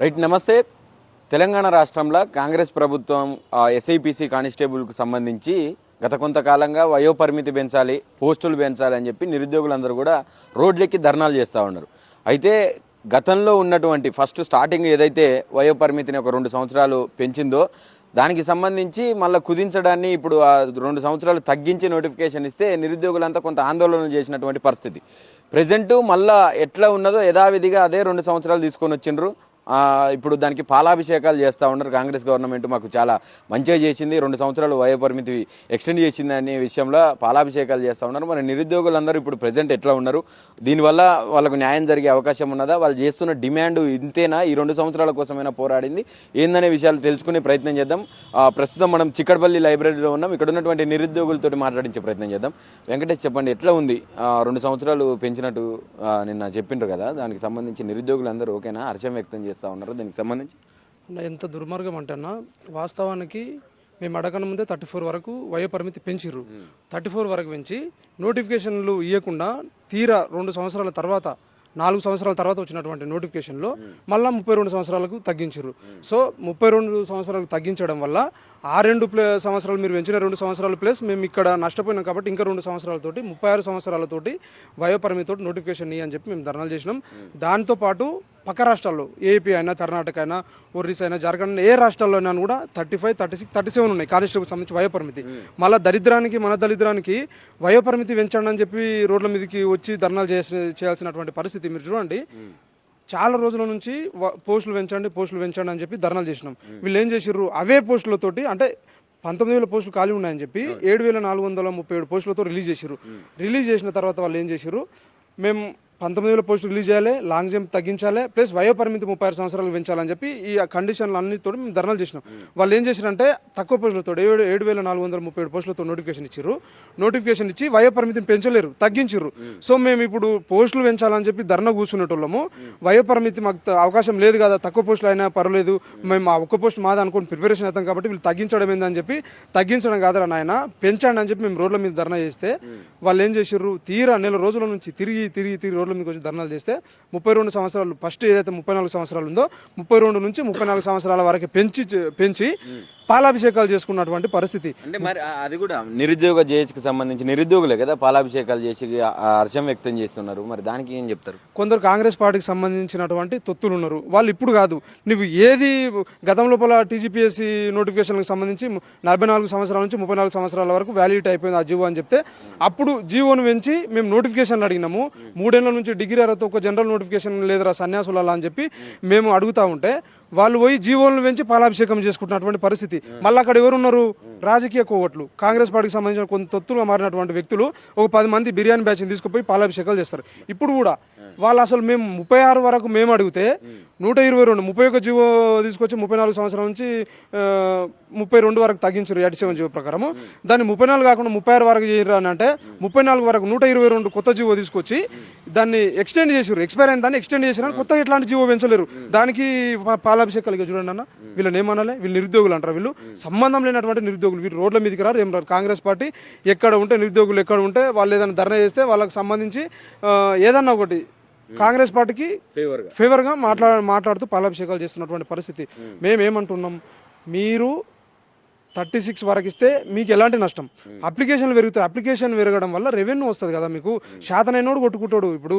Right, నమస్తే. తెలంగాణ రాష్ట్రంలో కాంగ్రెస్ ప్రభుత్వం ఎస్ఐపిసి కానిస్టేబుల్కు సంబంధించి గత కొంతకాలంగా వయోపరిమితి పెంచాలి, పోస్టులు పెంచాలి అని చెప్పి నిరుద్యోగులందరూ కూడా రోడ్లెక్కి ధర్నాలు చేస్తూ ఉన్నారు. అయితే గతంలో ఉన్నటువంటి ఫస్ట్ స్టార్టింగ్ ఏదైతే వయోపరిమితిని ఒక 2 సంవత్సరాలు పెంచిందో దానికి సంబంధించి మళ్ళీ కుదించడాన్ని ఇప్పుడు 2 సంవత్సరాలు తగ్గించి నోటిఫికేషన్ ఇస్తే నిరుద్యోగులంతా కొంత ఆందోళన చేసినటువంటి పరిస్థితి. ప్రజెంటు మళ్ళీ ఎట్లా ఉన్నదో యథావిధిగా అదే 2 సంవత్సరాలు తీసుకొని వచ్చిండ్రు. ఇప్పుడు దానికి పాలాభిషేకాలు చేస్తూ ఉన్నారు. కాంగ్రెస్ గవర్నమెంట్ మాకు చాలా మంచిగా చేసింది, 2 సంవత్సరాలు వయోపరిమితి ఎక్స్టెండ్ చేసింది అనే విషయంలో పాలాభిషేకాలు చేస్తూ ఉన్నారు. మరి నిరుద్యోగులందరూ ఇప్పుడు ప్రజెంట్ ఎట్లా ఉన్నారు, దీనివల్ల వాళ్ళకు న్యాయం జరిగే అవకాశం ఉన్నదా, వాళ్ళు చేస్తున్న డిమాండ్ ఇంతేనా, ఈ 2 సంవత్సరాల కోసమైనా పోరాడింది ఏందనే విషయాలు తెలుసుకునే ప్రయత్నం చేద్దాం. ప్రస్తుతం మనం చిక్కడపల్లి లైబ్రరీలో ఉన్నాం. ఇక్కడ ఉన్నటువంటి నిరుద్యోగులతో మాట్లాడించే ప్రయత్నం చేద్దాం. వెంకటేష్, చెప్పండి, ఎట్లా ఉంది 2 సంవత్సరాలు పెంచినట్టు నిన్న చెప్పిండ్రు కదా, దానికి సంబంధించి నిరుద్యోగులందరూ ఓకేనా, హర్షం వ్యక్తం చేస్తారు ఉన్నారు దీనికి సంబంధించి? ఎంత దుర్మార్గం అంటేనా, వాస్తవానికి మేము అడగన ముందే 34 వరకు వయోపరిమితి పెంచిర్రు. 34 వరకు పెంచి నోటిఫికేషన్లు ఇవ్వకుండా తీరా 2 సంవత్సరాల తర్వాత 4 సంవత్సరాల తర్వాత వచ్చినటువంటి నోటిఫికేషన్లో మళ్ళీ 32 సంవత్సరాలకు తగ్గించారు. సో 32 సంవత్సరాలకు తగ్గించడం వల్ల ఆ 2 సంవత్సరాలు మీరు పెంచిన 2 సంవత్సరాలు ప్లస్ మేము ఇక్కడ నష్టపోయినాం కాబట్టి ఇంకా 2 సంవత్సరాలతోటి 36 సంవత్సరాలతోటి వయోపరిమితితో నోటిఫికేషన్ అని చెప్పి మేము ధర్నాలు చేసినాం. దాంతోపాటు పక్క రాష్ట్రాల్లో ఏపీ అయినా, కర్ణాటక అయినా, ఒరిస్సా అయినా, జార్ఖండ్ ఏ రాష్ట్రాల్లో అయినా కూడా 35, 36, 37 ఉన్నాయి కానిస్టేబుల్ సంబంధించి వయోపరిమితి. మళ్ళీ మన దరిద్రానికి వయోపరిమితి పెంచండి అని చెప్పి రోడ్ల మీదకి వచ్చి ధర్నాలు చేయాల్సినటువంటి పరిస్థితి మీరు చూడండి. చాలా రోజుల నుంచి పోస్టులు పెంచండి అని చెప్పి ధర్నాలు చేసినాం. వీళ్ళు ఏం చేసిర్రు, అవే పోస్టులతోటి అంటే 19,000 పోస్టులు ఖాళీ ఉన్నాయని చెప్పి 7,437 పోస్టులతో రిలీజ్ చేసిర్రు. రిలీజ్ చేసిన తర్వాత వాళ్ళు ఏం చేసిర్రు, మేము 19,000 పోస్టులు రిలీజ్ చేయాలి, లాంగ్ జంప్ తగ్గించాలి, ప్లస్ వయోపరిమితి 36 సంవత్సరాలు పెంచాలని చెప్పి ఈ కండిషన్లు అన్నిటితో మేము ధర్నాలు చేసినాం. వాళ్ళు ఏం చేశారంటే తక్కువ పోస్టులతో 7,437 పోస్టులతో నోటిఫికేషన్ ఇచ్చారు. నోటిఫికేషన్ ఇచ్చి వయోపరిమితిని పెంచలేరు, తగ్గించారు. సో మేము ఇప్పుడు పోస్టులు పెంచాలని చెప్పి ధర్నా కూర్చునేటోళ్ళము. వయోపరిమితి మాకు అవకాశం లేదు కదా, తక్కువ పోస్టులు అయినా పర్వాలేదు, మేము ఆ ఒక్క పోస్ట్ మాది అనుకోని ప్రిపరేషన్ అవుతాం కాబట్టి వీళ్ళు తగ్గించడం ఏందని చెప్పి, తగ్గించడం కాదురా నాయన పెంచండి అని చెప్పి మేము రోడ్ల మీద ధర్నా చేస్తే వాళ్ళు ఏం చేసారు, తీరా నెల రోజుల నుంచి తిరిగి రోడ్ల మీదకి వచ్చి ధర్నాలు చేస్తే 32 సంవత్సరాలు ఫస్ట్ ఏదైతే 34 సంవత్సరాలు ఉందో 32 నుంచి 34 సంవత్సరాల వరకు పెంచి పాలాభిషేకాలు చేసుకున్నటువంటి పరిస్థితి. అంటే మరి అది కూడా నిరుద్యోగ జేఏసీకి సంబంధించి నిరుద్యోగులే కదా పాలాభిషేకాలు చేసి హర్షం వ్యక్తం చేస్తున్నారు. మరి దానికి ఏం చెప్తారు? కొందరు కాంగ్రెస్ పార్టీకి సంబంధించినటువంటి తొత్తులు ఉన్నారు. వాళ్ళు ఇప్పుడు కాదు, నువ్వు ఏది గతం లోపల టీజీపీఎస్సీ నోటిఫికేషన్కి సంబంధించి 44 సంవత్సరాల నుంచి 34 సంవత్సరాల వరకు వ్యాలిడిటీ అయిపోయింది ఆ జీవో అని చెప్తే అప్పుడు జీవోను పెంచి మేము నోటిఫికేషన్లు అడిగినాము. 3 ఏళ్ల నుంచి డిగ్రీ అర్హత ఒక జనరల్ నోటిఫికేషన్ లేదురా సన్యాసుల అని చెప్పి మేము అడుగుతూ ఉంటే వాళ్ళు పోయి జీవోలను పెంచి పాలాభిషేకం చేసుకుంటున్నటువంటి పరిస్థితి. మళ్ళీ అక్కడ ఎవరున్నారు, రాజకీయ కోవట్లు, కాంగ్రెస్ పార్టీకి సంబంధించిన కొంత తొత్తులుగా మారినటువంటి వ్యక్తులు ఒక 10 మంది బిర్యానీ బ్యాచ్ని తీసుకుపోయి పాలాభిషేకాలు చేస్తారు. ఇప్పుడు కూడా వాళ్ళు అసలు మేము 36 వరకు మేము అడిగితే 122 31 జీవో తీసుకొచ్చి 34 సంవత్సరాల నుంచి 32 వరకు తగ్గించారు 87 జీవో ప్రకారము. దాన్ని 34 కాకుండా 36 వరకు చేయరు అని అంటే 34 వరకు 122 కొత్త జీవో తీసుకొచ్చి దాన్ని ఎక్స్టెండ్ చేసారు. ఎక్స్పైర్ అయిన దాన్ని ఎక్స్టెండ్ చేసారు, కొత్తగా ఇట్లాంటి జీవో పెంచలేరు. దానికి పాలాభిషేకాలు చూడండి అన్న, వీళ్ళని ఏమనాలి, వీళ్ళు నిరుద్యోగులు అంటారు, వీళ్ళు సంబంధం లేనటువంటి నిరుద్యోగులు, వీళ్ళు రోడ్ల మీదకి రారు, ఏం రారు. కాంగ్రెస్ పార్టీ ఎక్కడ ఉంటే నిరుద్యోగులు ఎక్కడ ఉంటే వాళ్ళు ఏదైనా ధర్నా చేస్తే వాళ్ళకి సంబంధించి ఏదన్నా ఒకటి కాంగ్రెస్ పార్టీకి ఫేవర్గా మాట్లాడుతూ పాలాభిషేకాలు చేస్తున్నటువంటి పరిస్థితి. మేమేమంటున్నాం, మీరు 36 వరకు ఇస్తే మీకు ఎలాంటి నష్టం, అప్లికేషన్లు పెరుగుతాయి, అప్లికేషన్ పెరగడం వల్ల రెవెన్యూ వస్తుంది కదా మీకు, శాతనైనోడు కొట్టుకుంటాడు. ఇప్పుడు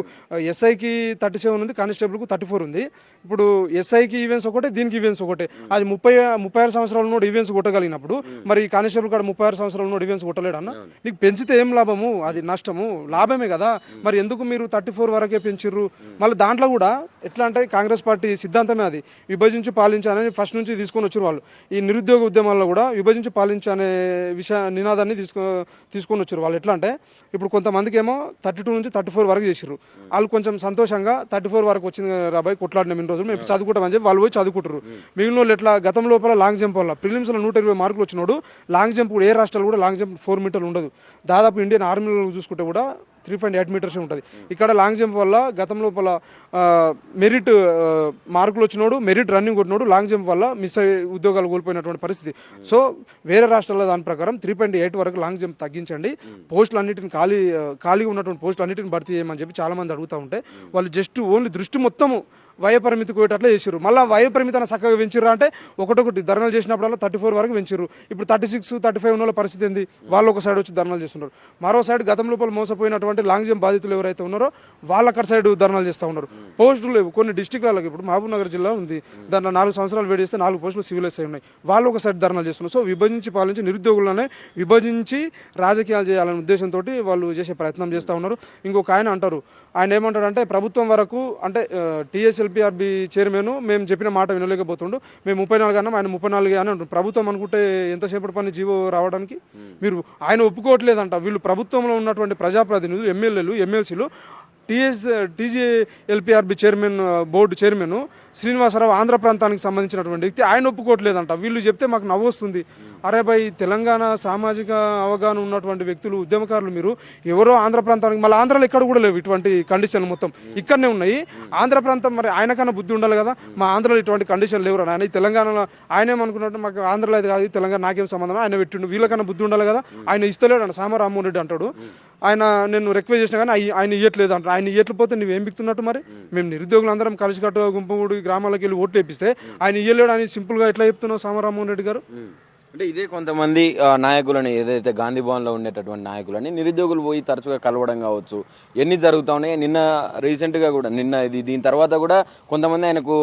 ఎస్ఐకి 37 ఉంది, కానిస్టేబుల్కు 34 ఉంది. ఇప్పుడు ఎస్ఐకి ఈవెంట్స్ ఒకటే, దీనికి ఈవెంట్స్ ఒకటే. అది 36 సంవత్సరాల నోడు ఈవెంట్స్ కొట్టగలిగినప్పుడు మరి కానిస్టేబుల్ కాడ 36 సంవత్సరాల నోడు ఈవెంట్స్ కొట్టలేడు అన్న. నీకు పెంచితే ఏం లాభము, అది నష్టము, లాభమే కదా. మరి ఎందుకు మీరు 34 వరకే పెంచిర్రు? మళ్ళీ దాంట్లో కూడా ఎట్లా అంటే కాంగ్రెస్ పార్టీ సిద్ధాంతమే అది, విభజించి పాలించాలని ఫస్ట్ నుంచి తీసుకొని వచ్చారు వాళ్ళు. ఈ నిరుద్యోగ ఉద్యమాల్లో కూడా విభజించి పాలించనే నినాదాన్ని తీసుకొని వచ్చారు వాళ్ళు. ఎట్లా అంటే ఇప్పుడు కొంతమందికి ఏమో 32 నుంచి 34 వరకు చేసారు. వాళ్ళు కొంచెం సంతోషంగా 34 వరకు వచ్చింది రాబాయ్ కొట్లాడిన ఇన్ని రోజులు మేము చదువుకుంటామని చెప్పి వాళ్ళు పోయి చదువుకుంటారు. మిగిలిన వాళ్ళు ఎట్లా గతం లోపల లాంగ్ జంప్ వల్ల ప్రిలిమ్స్లో 120 మార్కులు వచ్చినోడు లాంగ్ జంప్ కూడా ఏ రాష్ట్రాలు కూడా లాంగ్ జంప్ 4 మీటర్లు ఉండదు. దాదాపు ఇండియన్ ఆర్మీలో చూసుకుంటే కూడా 3.8 మీటర్స్ ఉంటుంది. ఇక్కడ లాంగ్ జంప్ వల్ల గతం లోపల మెరిట్ మార్కులు వచ్చినోడు, మెరిట్ రన్నింగ్ కొట్టినోడు లాంగ్ జంప్ వల్ల మిస్ అయ్యి ఉద్యోగాలు కోల్పోయినటువంటి పరిస్థితి. సో వేరే రాష్ట్రాల్లో దాని ప్రకారం 3.8 వరకు లాంగ్ జంప్ తగ్గించండి, పోస్టులు అన్నిటిని ఖాళీగా ఉన్నటువంటి పోస్టులు అన్నిటిని భర్తీ చేయమని చెప్పి చాలామంది అడుగుతూ ఉంటే వాళ్ళు జస్ట్ ఓన్లీ దృష్టి మొత్తము వయో పరిమితి పోయేటట్లా చేసిర్రు. మళ్ళీ వయో పరిమితి అన్న చక్కగా పెంచిర్రు అంటే ఒకటొకటి ధర్నాలు చేసినప్పుడల్లా 34 వరకు పెంచిర్రు. ఇప్పుడు 36, 35 ఉన్న వాళ్ళ పరిస్థితి ఏంది? వాళ్ళు ఒక సైడ్ వచ్చి ధర్నాలు చేస్తున్నారు. మరో సైడ్ గతం లోపల మోసపోయినటువంటి లాంగ్ జంప్ బాధితులు ఎవరైతే ఉన్నారో వాళ్ళు అక్కడ సైడ్ ధర్నాలు చేస్తూ ఉన్నారు. పోస్టులు లేవు కొన్ని డిస్టిక్లలో. ఇప్పుడు మహబూబ్ నగర్ జిల్లా ఉంది, దాంట్లో 4 సంవత్సరాలు వేడి చేస్తే 4 పోస్టులు సివిల్ ఎస్ఐ ఉన్నాయి. వాళ్ళు ఒక సైడ్ ధర్నాలు చేస్తున్నారు. సో విభజించి పాలించి నిరుద్యోగులనే విభజించి రాజకీయాలు చేయాలనే ఉద్దేశంతో వాళ్ళు చేసే ప్రయత్నం చేస్తూ ఉన్నారు. ఇంకొక ఆయన అంటారు, ఆయన ఏమంటాడంటే ప్రభుత్వం వరకు అంటే టీఎస్ఎల్పిఆర్బి చైర్మన్ మేము చెప్పిన మాట వినలేకపోతుండు, మేము 34 అన్నాం, ఆయన 34 అని అంటారు. ప్రభుత్వం అనుకుంటే ఎంతసేపటి పని జీవో రావడానికి మీరు ఆయన ఒప్పుకోవట్లేదంట. వీళ్ళు ప్రభుత్వంలో ఉన్నటువంటి ప్రజాప్రతినిధులు, ఎమ్మెల్యేలు, ఎమ్మెల్సీలు, TGLPRB chairman board chairman Srinivasa Rao Andhra ప్రాంతానికి సంబంధించినటువంటి వ్యక్తి, ఆయన ఒప్పుకోవట్లేదంట. వీళ్ళు చెప్తే మాకు నవ్వొస్తుంది. అరే భయ్, తెలంగాణ సామాజిక అవగాహన ఉన్నటువంటి వ్యక్తులు, ఉద్యమకారులు మీరు ఎవరో ఆంధ్ర ప్రాంతానికి, మళ్ళీ ఆంధ్రాలో ఎక్కడ కూడా లేవు ఇటువంటి కండిషన్, మొత్తం ఇక్కడనే ఉన్నాయి. ఆంధ్ర ప్రాంతం మరి ఆయనకన్నా బుద్ధి ఉండాలి కదా, మా ఆంధ్రలో ఇటువంటి కండిషన్ లేవు. ఆయన తెలంగాణలో ఆయన ఏమనుకున్నట్టు మాకు ఆంధ్రలో అయితే కాదు, తెలంగాణ నాకేం సంబంధం, ఆయన పెట్టిండు, వీళ్ళకన్నా బుద్ధి ఉండాలి కదా, ఆయన ఇస్తలేడు అని సామరామోహన్ రెడ్డి అంటాడు. ఆయన నేను రిక్వెస్ట్ చేసినా కానీ ఆయన ఇవ్వట్లేదు అంటారు. ఆయన ఇవ్వట్లేకపోతే నువ్వేం బిక్తున్నట్టు? మరి మేము నిరుద్యోగులు అందరం కలిసికట్టు గుంపుగూడి గ్రామాలకు వెళ్ళి ఓట్లు వేపిస్తే ఆయన ఇవ్వలేడు అని సింపుల్గా ఎట్లా చెప్తున్నావు సామరామోహన్ రెడ్డి గారు? అంటే ఇదే కొంతమంది నాయకులని, ఏదైతే గాంధీ భవన్లో ఉండేటటువంటి నాయకులని నిరుద్యోగులు పోయి తరచుగా కలవడం కావచ్చు, ఎన్ని జరుగుతూ ఉన్నాయి. నిన్న రీసెంట్గా కూడా దీని తర్వాత కూడా కొంతమంది ఆయనకు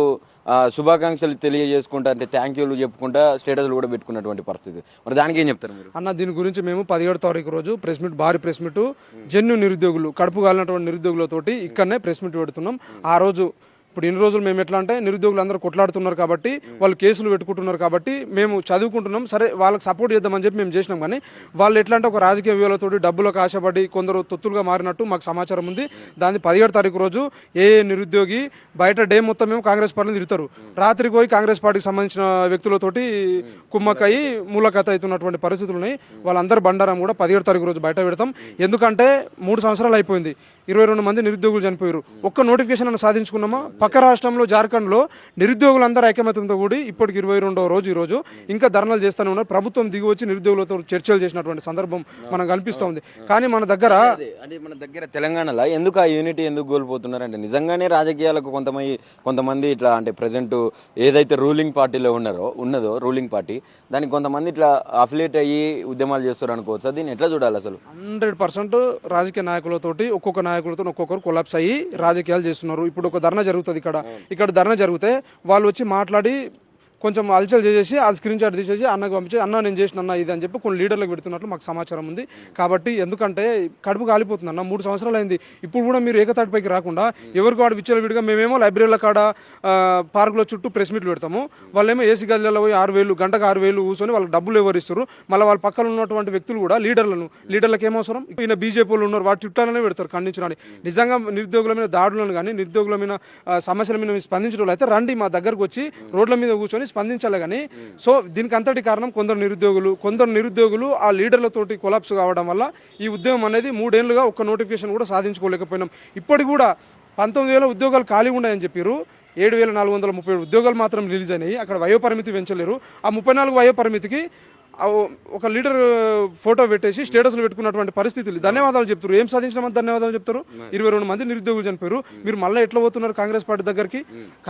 శుభాకాంక్షలు తెలియజేసుకుంటా, అంటే థ్యాంక్ యూలు చెప్పుకుంటా స్టేటస్లు కూడా పెట్టుకున్నటువంటి పరిస్థితి. మరి దానికి ఏం చెప్తారు మీరు? అన్న దీని గురించి మేము 17వ తారీఖు రోజు ప్రెస్ మీట్, భారీ ప్రెస్ మీట్, జెన్యు నిరుద్యోగులు, కడుపు కాలినటువంటి నిరుద్యోగులతోటి ఇక్కడనే ప్రెస్ మీట్ పెడుతున్నాం. ఆ రోజు ఇప్పుడు ఇన్ని రోజులు మేము ఎట్లా అంటే నిరుద్యోగులు అందరూ కొట్లాడుతున్నారు కాబట్టి, వాళ్ళు కేసులు పెట్టుకుంటున్నారు కాబట్టి మేము చదువుకుంటున్నాం, సరే వాళ్ళకి సపోర్ట్ చేద్దామని చెప్పి మేము చేసినాం. కానీ వాళ్ళు ఎట్లా అంటే ఒక రాజకీయ వ్యూహాలతోటి డబ్బులకు ఆశపడి కొందరు తొత్తులుగా మారినట్టు మాకు సమాచారం ఉంది. దాన్ని 17వ తారీఖు రోజు ఏ నిరుద్యోగి బయట డే మొత్తం మేము కాంగ్రెస్ పార్టీని తిరుగుతారు, రాత్రికి పోయి కాంగ్రెస్ పార్టీకి సంబంధించిన వ్యక్తులతోటి కుమ్మక్కయి మూలకథ అవుతున్నటువంటి పరిస్థితులు ఉన్నాయి. వాళ్ళందరూ బండారం కూడా 17వ తారీఖు రోజు బయట పెడతాం. ఎందుకంటే 3 సంవత్సరాలు అయిపోయింది, 22 మంది నిరుద్యోగులు చనిపోయారు. ఒక్క నోటిఫికేషన్ అని సాధించుకున్నామా? పక్క రాష్ట్రంలో జార్ఖండ్లో నిరుద్యోగులందరూ ఐకమత్యంతో కూడి ఇప్పటికి 22వ రోజు ఈరోజు ఇంకా ధర్నాలు చేస్తూనే ఉన్నారు. ప్రభుత్వం దిగి వచ్చి నిరుద్యోగులతో చర్చలు చేసినటువంటి సందర్భం మనకు కనిపిస్తూ ఉంది. కానీ మన దగ్గర తెలంగాణలో ఎందుకు ఆ యూనిటీ ఎందుకు కోల్పోతున్నారు అంటే, నిజంగానే రాజకీయాలకు కొంతమంది ఇట్లా అంటే ప్రజెంట్ ఏదైతే రూలింగ్ పార్టీలో ఉన్నదో రూలింగ్ పార్టీ, దానికి కొంతమంది ఇట్లా అఫిలియేట్ అయ్యి ఉద్యమాలు చేస్తారు అనుకోవచ్చు. దీన్ని ఎట్లా చూడాలి అసలు? 100% రాజకీయ నాయకులతోటి ఒక్కొక్క నాయకులతో ఒక్కొక్కరు కొలాప్స్ అయ్యి రాజకీయాలు చేస్తున్నారు. ఇప్పుడు ఒక ధర్నా జరుగుతుంది, ఇక్కడ ధర్నా జరిగితే వాళ్ళు వచ్చి మాట్లాడి కొంచెం అలచలు చేసేసి ఆ స్క్రీన్ షాట్ తీసేసి అన్నకు పంపించి, అన్న నేను చేసిన అన్న ఇది అని చెప్పి కొన్ని లీడర్లకు పెడుతున్నట్లు మాకు సమాచారం ఉంది. కాబట్టి ఎందుకంటే కడుపు కాలిపోతుంది అన్న, 3 సంవత్సరాలు అయింది. ఇప్పుడు కూడా మీరు ఏకతాటిపైకి రాకుండా ఎవరికి వాడు విచ్చలవిడిగా, మేమేమో లైబ్రరీల కాడ పార్కుల చుట్టూ ప్రెస్ మీట్లు పెడతాము, వాళ్ళేమో ఏసీ గదిలో పోయి 6,000 గంటకు 6,000 కూర్చొని వాళ్ళకి డబ్బులు ఎవరిస్తారు. మళ్ళీ వాళ్ళ పక్కన ఉన్నటువంటి వ్యక్తులు కూడా లీడర్లకు ఏమవసరం? ఈయన బీజేపీ వాళ్ళు ఉన్నారు, వాటి చుట్టాలనే పెడతారు ఖండించడానికి. నిజంగా నిరుద్యోగుల మీద దాడులను కానీ నిరుద్యోగుల మీద సమస్యల మీద స్పందించడం అయితే రండి మా దగ్గరకు వచ్చి రోడ్ల మీద కూర్చొని స్పందించాలి. కానీ సో దీనికి అంతటి కారణం కొందరు నిరుద్యోగులు ఆ లీడర్లతోటి కొలాప్స్ కావడం వల్ల ఈ ఉద్యమం అనేది 3 ఏళ్లుగా ఒక్క నోటిఫికేషన్ కూడా సాధించుకోలేకపోయినాం. ఇప్పటికి కూడా 19,000 ఉద్యోగాలు ఖాళీ ఉన్నాయని చెప్పారు, 7,437 ఉద్యోగాలు మాత్రం రిలీజ్ అయినాయి. అక్కడ వయోపరిమితి పెంచలేరు. ఆ 34 వయోపరిమితికి ఒక లీడర్ ఫోటో పెట్టేసి స్టేటస్లు పెట్టుకున్నటువంటి పరిస్థితులు. ధన్యవాదాలు చెప్తారు, ఏం సాధించినామని ధన్యవాదాలు చెప్తారు. 22 మంది నిరుద్యోగులు చనిపోయారు. మీరు మళ్ళీ ఎట్లా పోతున్నారు కాంగ్రెస్ పార్టీ దగ్గరికి?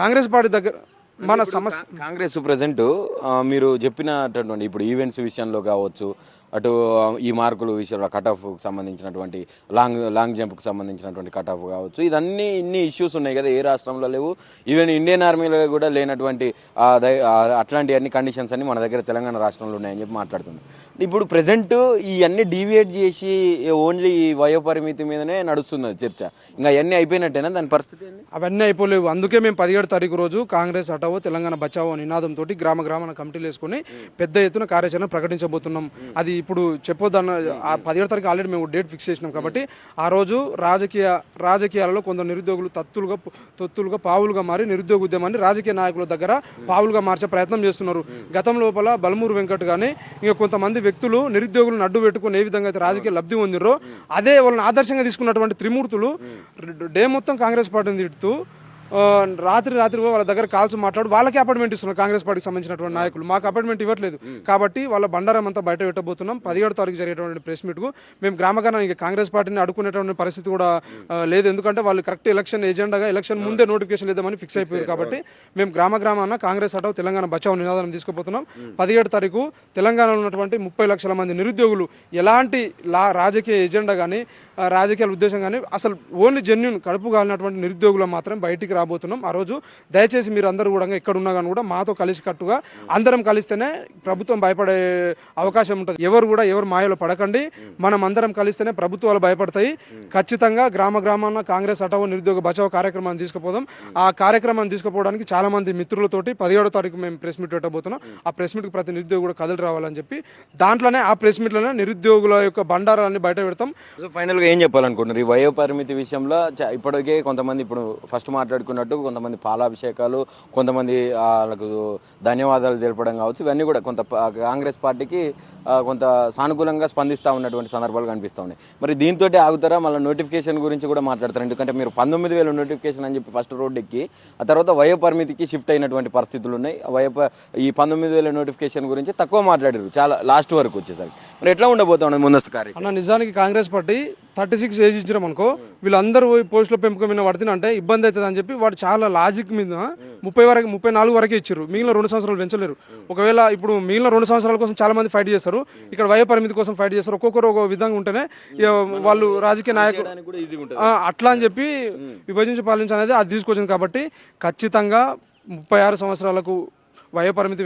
కాంగ్రెస్ పార్టీ దగ్గర మన సమస్య కాంగ్రెస్ ప్రజెంట్ మీరు చెప్పినటువంటి ఇప్పుడు ఈవెంట్స్ విషయంలో కావచ్చు, అటు ఈ మార్కుల విషయంలో కట్ ఆఫ్కి సంబంధించినటువంటి లాంగ్ జంప్కి సంబంధించినటువంటి కట్ ఆఫ్ కావచ్చు, ఇన్ని ఇష్యూస్ ఉన్నాయి కదా, ఏ రాష్ట్రంలో లేవు. ఈవెన్ ఇండియన్ ఆర్మీలో కూడా లేనటువంటి అట్లాంటి అన్ని కండిషన్స్ అన్ని మన దగ్గర తెలంగాణ రాష్ట్రంలో ఉన్నాయని చెప్పి మాట్లాడుతుంది. ఇప్పుడు ప్రజెంట్ ఇవన్నీ డీవియేట్ చేసి ఓన్లీ ఈ వయోపరిమితి మీదనే నడుస్తుంది చర్చ. ఇంకా అవన్నీ అయిపోయినట్టేనా దాని పరిస్థితి? అవన్నీ అయిపోలేవు. అందుకే మేము 17వ తారీఖు రోజు కాంగ్రెస్ హటావో తెలంగాణ బచావో నినాదంతో గ్రామాన కమిటీలు వేసుకొని పెద్ద ఎత్తున కార్యాచరణ ప్రకటించబోతున్నాం. అది ఇప్పుడు చెప్పొద్దన్న 17వ తారీఖు ఆల్రెడీ మేము డేట్ ఫిక్స్ చేసినాం. కాబట్టి ఆ రోజు రాజకీయాలలో కొందరు నిరుద్యోగులు తొత్తులుగా పావులుగా మారి నిరుద్యోగ ఉద్యమాన్ని రాజకీయ నాయకుల దగ్గర పావులుగా మార్చే ప్రయత్నం చేస్తున్నారు. గతం లోపల బలమూరు వెంకట్ కానీ ఇంకా కొంతమంది వ్యక్తులు నిరుద్యోగులను అడ్డు పెట్టుకుని ఏ విధంగా అయితే రాజకీయ లబ్ధి పొందిరో, అదే వాళ్ళని ఆదర్శంగా తీసుకున్నటువంటి త్రిమూర్తులు డే మొత్తం కాంగ్రెస్ పార్టీని తిడుతూ రాత్రి వాళ్ళ దగ్గర కాల్స్ మాట్లాడు వాళ్ళకి అపాయింట్మెంట్ ఇస్తున్నారు కాంగ్రెస్ పార్టీకి సంబంధించినటువంటి నాయకులు. మాకు అపాయింట్మెంట్ ఇవ్వట్లేదు కాబట్టి వాళ్ళ బండారం అంతా బయట పెట్టబోతున్నాం. 17వ తారీఖు జరిగేటువంటి ప్రెస్ మీట్కు మేము గ్రామగానానికి కాంగ్రెస్ పార్టీని అడుకునేటువంటి పరిస్థితి కూడా లేదు. ఎందుకంటే వాళ్ళు కరెక్ట్ ఎలక్షన్ ఎజెండాగా ఎలక్షన్ ముందే నోటిఫికేషన్ ఇద్దామని ఫిక్స్ అయిపోయారు. కాబట్టి మేము గ్రామాన కాంగ్రెస్ హటావ్ తెలంగాణ బచావ్ నినాదం తీసుకుపోతున్నాం. 17వ తారీఖు తెలంగాణలో ఉన్నటువంటి 30 లక్షల మంది నిరుద్యోగులు ఎలాంటి రాజకీయ ఎజెండా కానీ రాజకీయాల ఉద్దేశం కానీ అసలు ఓన్లీ జెన్యున్ కడుపు కాలినటువంటి నిరుద్యోగులు మాత్రం బయటికి రాబోతున్నాం. ఆ రోజు దయచేసి మీరు అందరూ కూడా ఎక్కడ ఉన్నా కానీ కూడా మాతో కలిసికట్టుగా అందరం కలిస్తేనే ప్రభుత్వం భయపడే అవకాశం ఉంటుంది. ఎవరు కూడా ఎవరు మాయలో పడకండి. మనం అందరం కలిస్తేనే ప్రభుత్వాలు భయపడతాయి. ఖచ్చితంగా గ్రామాన కాంగ్రెస్ హటావ్ నిరుద్యోగ బచావ్ కార్యక్రమాన్ని తీసుకుపోదాం. ఆ కార్యక్రమాన్ని తీసుకుపోవడానికి చాలా మంది మిత్రులతోటి 17వ తారీఖు మేము ప్రెస్ మీట్ పెట్టబోతున్నాం. ఆ ప్రెస్ మీట్కి ప్రతి నిరుద్యోగి కూడా కదలి రావాలని చెప్పి దాంట్లోనే ఆ ప్రెస్ మీట్లోనే నిరుద్యోగుల యొక్క బండారాన్ని బయట పెడతాం. ఫైనల్గా ఏం చెప్పాలనుకుంటున్నారు ఈ వయో పరిమితి విషయంలో? ఇప్పటికే కొంతమంది ఇప్పుడు ఫస్ట్ మాట్లాడుకున్నట్టు కొంతమంది పాలాభిషేకాలు, కొంతమంది వాళ్ళకు ధన్యవాదాలు తెలపడం కావచ్చు, ఇవన్నీ కూడా కొంత కాంగ్రెస్ పార్టీకి కొంత సానుకూలంగా స్పందిస్తూ ఉన్నటువంటి సందర్భాలు కనిపిస్తూ ఉన్నాయి. మరి దీంతో ఆగుతారా? మళ్ళీ నోటిఫికేషన్ గురించి కూడా మాట్లాడతారు. ఎందుకంటే మీరు 19,000 నోటిఫికేషన్ అని చెప్పి ఫస్ట్ రోడ్ ఎక్కి ఆ తర్వాత వయో పరిమితికి షిఫ్ట్ అయినటువంటి పరిస్థితులు ఉన్నాయి. ఈ 19,000 నోటిఫికేషన్ గురించి తక్కువ మాట్లాడారు చాలా లాస్ట్ వరకు వచ్చేసరికి. మరి ఎట్లా ఉండబోతా ఉన్నది ముందస్తు కార్యక్రమం? అన్న నిజానికి కాంగ్రెస్ పార్టీ 36 ఏజ్ ఇచ్చినాం అనుకో, వీళ్ళందరూ పోస్టుల పెంపకం మీద పడుతుంది అంటే ఇబ్బంది అవుతుంది అని చెప్పి వాడు చాలా లాజిక్ మీద 34 వరకే ఇచ్చారు. మిగిలిన 2 సంవత్సరాలు పెంచలేరు. ఒకవేళ ఇప్పుడు మిగిలిన 2 సంవత్సరాల కోసం చాలా మంది ఫైట్ చేస్తారు, ఇక్కడ వయో పరిమితి కోసం ఫైట్ చేస్తారు. ఒక్కొక్కరు ఒక విధంగా ఉంటేనే వాళ్ళు రాజకీయ నాయకులు అట్లా అని చెప్పి విభజించి పాలించాలనేది అది తీసుకొచ్చింది. కాబట్టి ఖచ్చితంగా 36 సంవత్సరాలకు వయోపరిమితి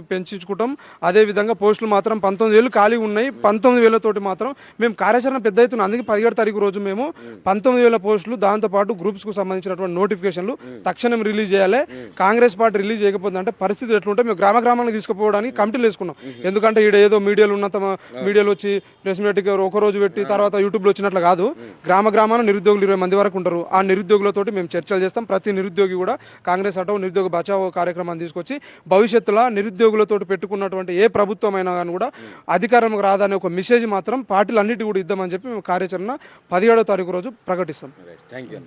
పెంచుకుంటాం. అదేవిధంగా పోస్టులు మాత్రం 19,000 ఖాళీ ఉన్నాయి. 19,000 తోటి మాత్రం మేము కార్యాచరణ పెద్ద ఎత్తున, అందుకే 17వ తారీఖు రోజు మేము 19,000 పోస్టులు దాంతోపాటు గ్రూప్స్కు సంబంధించినటువంటి నోటిఫికేషన్లు తక్షణం రిలీజ్ చేయాలి. కాంగ్రెస్ పార్టీ రిలీజ్ చేయకపోతుందంటే పరిస్థితి ఎట్లుంటే మేము గ్రామానికి తీసుకుపోవడానికి కమిటీలు వేసుకున్నాం. ఎందుకంటే ఈడ ఏదో మీడియాలో ఉన్నంత మీడియాలో వచ్చి ప్రెస్ మీట్కి ఒకరోజు పెట్టి తర్వాత యూట్యూబ్లో వచ్చినట్లు కాదు. గ్రామాన నిరుద్యోగులు 20 మంది వరకు ఉంటారు. ఆ నిరుద్యోగులతోటి మేము చర్చలు చేస్తాం. ప్రతి నిరుద్యోగి కూడా కాంగ్రెస్ హటావ్ నిరుద్యోగ బచావ్ కార్యక్రమాన్ని తీసుకొచ్చి భవిష్యత్తులో నిరుద్యోగులతో పెట్టుకున్నటువంటి ఏ ప్రభుత్వమైనా కానీ కూడా అధికారంలోకి రాదనే ఒక మెసేజ్ మాత్రం పార్టీలు అన్నిటి కూడా ఇద్దామని చెప్పి మేము కార్యాచరణ 17వ తారీఖు రోజు ప్రకటిస్తాం. Thank you.